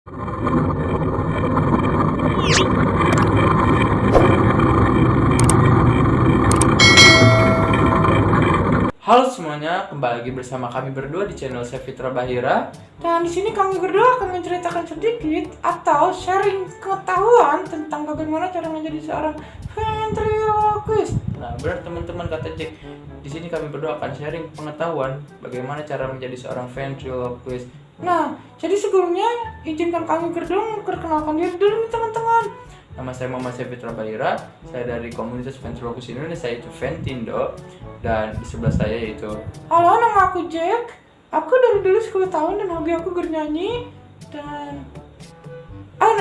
Halo semuanya, kembali lagi bersama kami berdua di channel saya Fitra Bahira. Dan di sini kami berdua akan menceritakan sedikit atau sharing pengetahuan tentang bagaimana cara menjadi seorang ventriloquist. Nah, benar teman-teman kata Jack. Di sini kami berdua akan sharing pengetahuan bagaimana cara menjadi seorang ventriloquist. Nah, jadi sebelumnya izinkan kami berdua memperkenalkan diri dulu nih teman-teman. Nama saya Muhammad Fitra Bahira, saya dari komunitas ventriloquist Indonesia yaitu Ventindo, dan di sebelah saya yaitu halo, nama aku Jack. Aku dari dulu 10 tahun dan hobi aku bernyanyi. Dan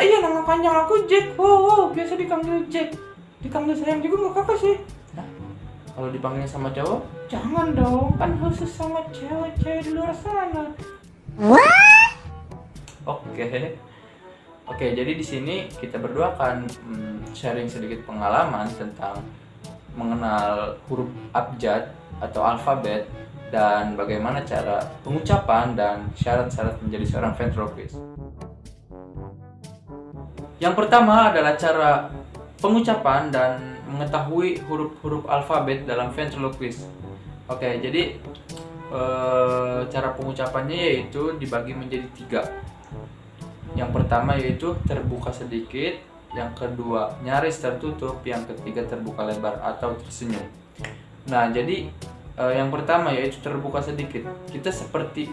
iya, nama panjang aku Jack. Wow, biasa dipanggil Jack. Dipanggil sayang juga gak apa-apa sih. Nah, kalau dipanggilnya sama cowok, jangan dong, kan khusus sama cewek-cewek di luar sana. Oke, jadi di sini kita berdua akan sharing sedikit pengalaman tentang mengenal huruf abjad atau alfabet dan bagaimana cara pengucapan dan syarat-syarat menjadi seorang ventriloquist. Yang pertama adalah cara pengucapan dan mengetahui huruf-huruf alfabet dalam ventriloquist. Oke, jadi cara pengucapannya yaitu dibagi menjadi 3. Yang pertama yaitu terbuka sedikit, yang kedua nyaris tertutup, yang ketiga terbuka lebar atau tersenyum. Nah, jadi yang pertama yaitu terbuka sedikit. Kita seperti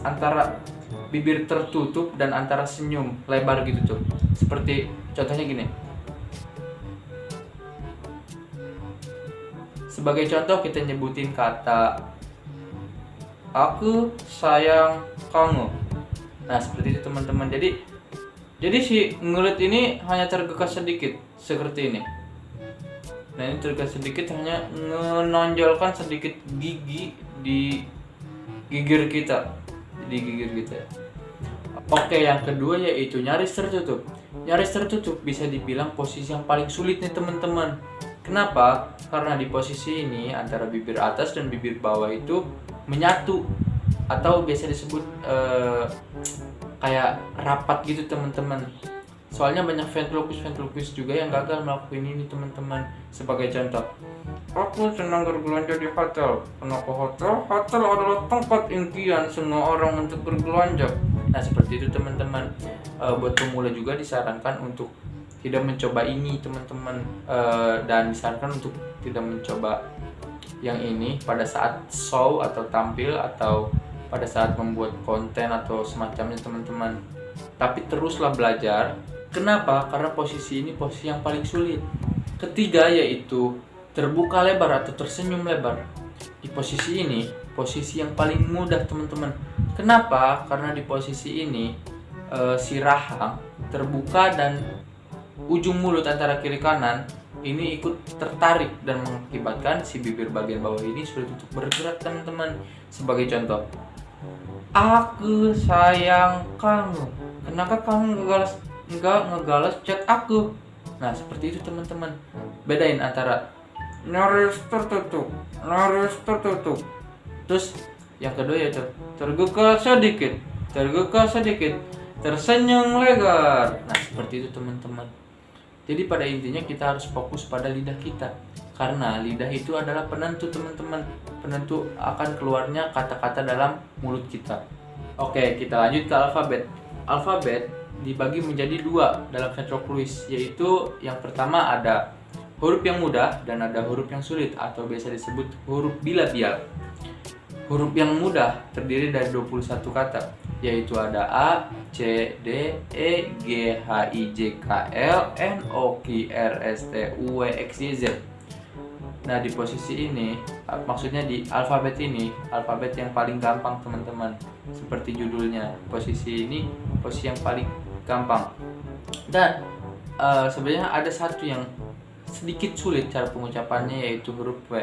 antara bibir tertutup dan antara senyum lebar gitu tuh. Seperti contohnya gini. Sebagai contoh kita nyebutin kata aku sayang kamu. Nah, seperti itu teman-teman. Jadi si ngelit ini hanya tergeka sedikit seperti ini. Nah, ini tergeka sedikit hanya menonjolkan sedikit gigi di gigir kita. Oke, yang kedua yaitu nyaris tertutup. Nyaris tertutup bisa dibilang posisi yang paling sulit nih teman-teman. Kenapa? Karena di posisi ini antara bibir atas dan bibir bawah itu menyatu atau biasa disebut kayak rapat gitu teman-teman. Soalnya banyak ventriloquist juga yang gagal melakukan ini teman-teman. Sebagai contoh, aku senang berbelanja di hotel. Kenapa hotel? Hotel adalah tempat impian semua orang untuk berbelanja. Nah, seperti itu teman-teman. Buat pemula juga disarankan untuk tidak mencoba ini teman-teman, dan disarankan untuk tidak mencoba yang ini pada saat show atau tampil atau pada saat membuat konten atau semacamnya teman-teman. Tapi teruslah belajar. Kenapa? Karena posisi ini posisi yang paling sulit. Ketiga yaitu terbuka lebar atau tersenyum lebar. Di posisi ini posisi yang paling mudah teman-teman. Kenapa? Karena di posisi ini si rahang terbuka dan ujung mulut antara kiri kanan ini ikut tertarik dan mengakibatkan si bibir bagian bawah ini sulit untuk bergerak teman-teman. Sebagai contoh, aku sayang kamu. Kenapa kamu nggak ngegalas chat aku? Nah, seperti itu teman-teman. Bedain antara nyaris tertutup. Terus yang kedua yaitu terbuka sedikit, tersenyum lebar. Nah, seperti itu teman-teman. Jadi pada intinya kita harus fokus pada lidah kita. Karena lidah itu adalah penentu teman-teman. Penentu akan keluarnya kata-kata dalam mulut kita. Oke, kita lanjut ke alfabet. Alfabet dibagi menjadi 2 dalam ventriloquist, yaitu yang pertama ada huruf yang mudah dan ada huruf yang sulit atau biasa disebut huruf bilabial. Huruf yang mudah terdiri dari 21 kata, yaitu ada A, C, D, E, G, H, I, J, K, L, N, O, Q, R, S, T, U, V, X, Y, Z. Nah, di posisi ini, maksudnya di alfabet ini, alfabet yang paling gampang teman-teman. Seperti judulnya, posisi ini posisi yang paling gampang. Dan sebenarnya ada satu yang sedikit sulit cara pengucapannya, yaitu huruf W.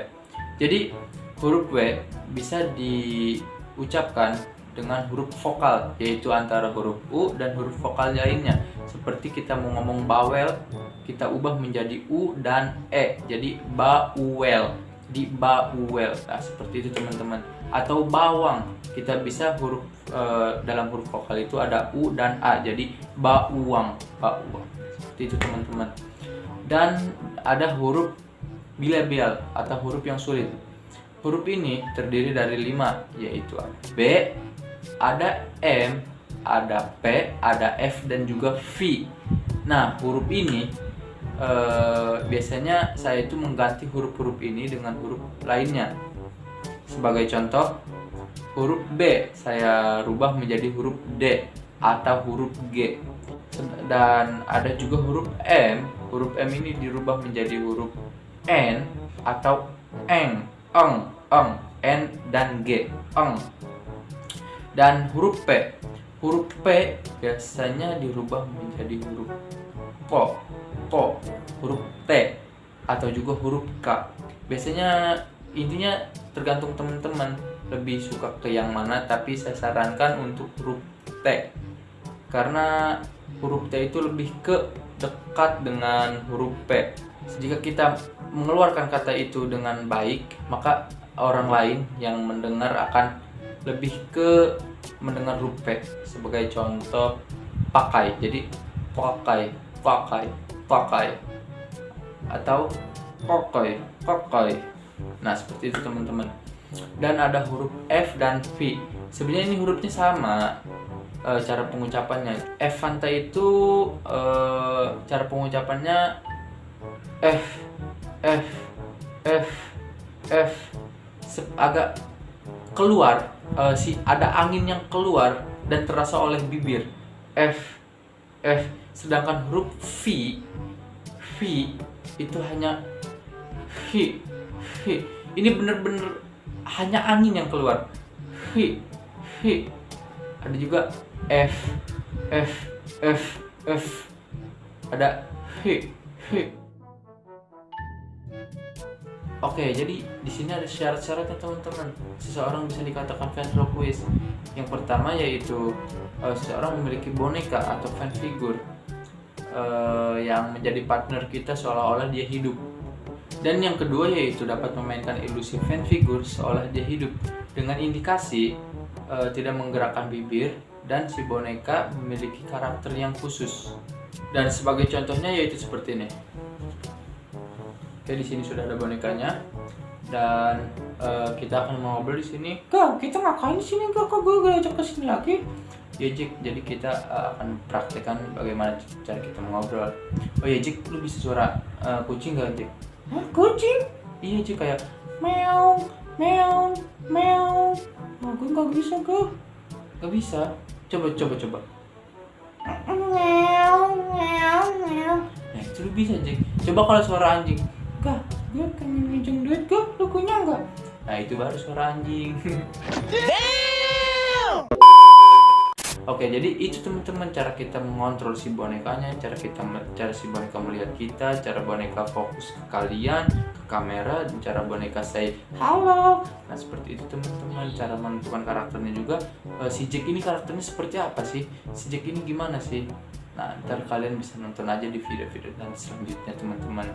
Jadi huruf W bisa diucapkan dengan huruf vokal, yaitu antara huruf U dan huruf vokal lainnya. Seperti kita mau ngomong bawel, kita ubah menjadi U dan E, jadi bauel, di bauel. Nah, seperti itu teman-teman. atau bawang. Kita bisa huruf dalam huruf vokal itu ada U dan A, jadi bauang, bauang. Seperti itu teman-teman. Dan ada huruf bilabel atau huruf yang sulit. Huruf ini terdiri dari 5, yaitu ada B, ada M, ada P, ada F, dan juga V. Nah, huruf ini biasanya saya itu mengganti huruf-huruf ini dengan huruf lainnya. Sebagai contoh, huruf B saya rubah menjadi huruf D atau huruf G. Dan ada juga huruf M. Huruf M ini dirubah menjadi huruf N atau eng, N dan G, eng. Dan huruf P. Huruf P biasanya dirubah menjadi huruf po, huruf T atau juga huruf K. Biasanya intinya tergantung teman-teman lebih suka ke yang mana, tapi saya sarankan untuk huruf T karena huruf T itu lebih ke dekat dengan huruf P. Jika kita mengeluarkan kata itu dengan baik, maka orang lain yang mendengar akan lebih ke mendengar huruf P. Sebagai contoh, pakai, jadi pakai atau pakai. Nah, seperti itu teman-teman. Dan ada huruf F dan V. Sebenarnya ini hurufnya sama, cara pengucapannya. F Fanta itu cara pengucapannya F agak keluar, ada angin yang keluar dan terasa oleh bibir. F. Sedangkan huruf V itu hanya hi. Ini benar-benar hanya angin yang keluar. Hi. Ada juga F. Ada hi. Oke, jadi di sini ada syarat-syaratnya teman-teman. Seseorang bisa dikatakan ventriloquist. Yang pertama yaitu seseorang memiliki boneka atau fan figure yang menjadi partner kita seolah-olah dia hidup. Dan yang kedua yaitu dapat memainkan ilusi fan figure seolah dia hidup dengan indikasi tidak menggerakkan bibir dan si boneka memiliki karakter yang khusus. Dan sebagai contohnya yaitu seperti ini. Oke, di sini sudah ada bonekanya dan kita akan ngobrol di sini. Kak, kita ngapain di sini? Kak, gue ajak ke sini lagi. Ya Jik, jadi kita akan praktekkan bagaimana cara kita mengobrol. Oh ya Jik, lu bisa suara kucing gak Jik? Hah, kucing? Iya Jik, kayak meow. Nah, gue gak bisa kak. Gak bisa. Coba. Nah itu lu bisa Jik. Coba kalau suara anjing. Kak, gue pengen minjem duit kak, lu punya gak? Nah itu baru suara anjing. Oke, jadi itu teman-teman cara kita mengontrol si bonekanya, cara si boneka melihat kita, cara boneka fokus ke kalian, ke kamera, dan cara boneka say halo. Nah seperti itu teman-teman, cara menentukan karakternya juga. Si Jack ini karakternya seperti apa sih? Si Jack ini gimana sih? Nah, ntar kalian bisa nonton aja di video-video dan selanjutnya teman-teman.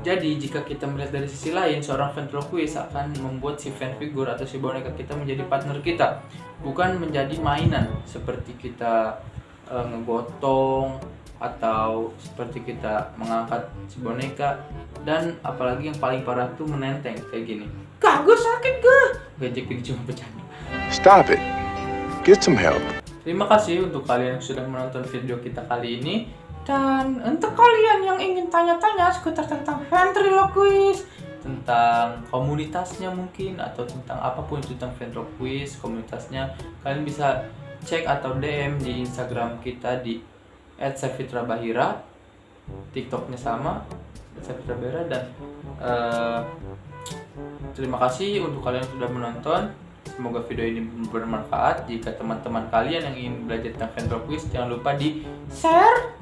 Jadi, jika kita melihat dari sisi lain, seorang ventriloquist akan membuat si fan figure atau si boneka kita menjadi partner kita, bukan menjadi mainan seperti kita ngegotong atau seperti kita mengangkat si boneka, dan apalagi yang paling parah tuh menenteng kayak gini. Kak, gue sakit gak? Gajek ini cuma bercanda. Stop it. Get some help. Terima kasih untuk kalian yang sudah menonton video kita kali ini. Dan untuk kalian yang ingin tanya-tanya seputar tentang ventriloquist, tentang komunitasnya mungkin, atau tentang apapun tentang ventriloquist, komunitasnya, kalian bisa cek atau DM di Instagram kita di @safitrabahira, TikToknya sama @safitrabahira. Dan terima kasih untuk kalian yang sudah menonton. Semoga video ini bermanfaat. Jika teman-teman kalian yang ingin belajar tentang ventriloquist, jangan lupa di share.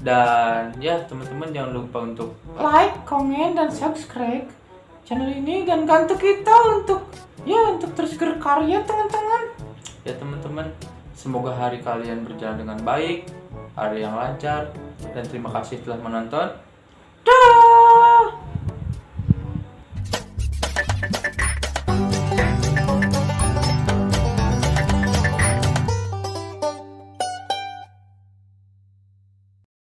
Dan ya teman-teman jangan lupa untuk like, komen, dan subscribe channel ini, dan bantu kita untuk terus berkarya teman-teman. Ya teman-teman, semoga hari kalian berjalan dengan baik, hari yang lancar, dan terima kasih telah menonton. Dah.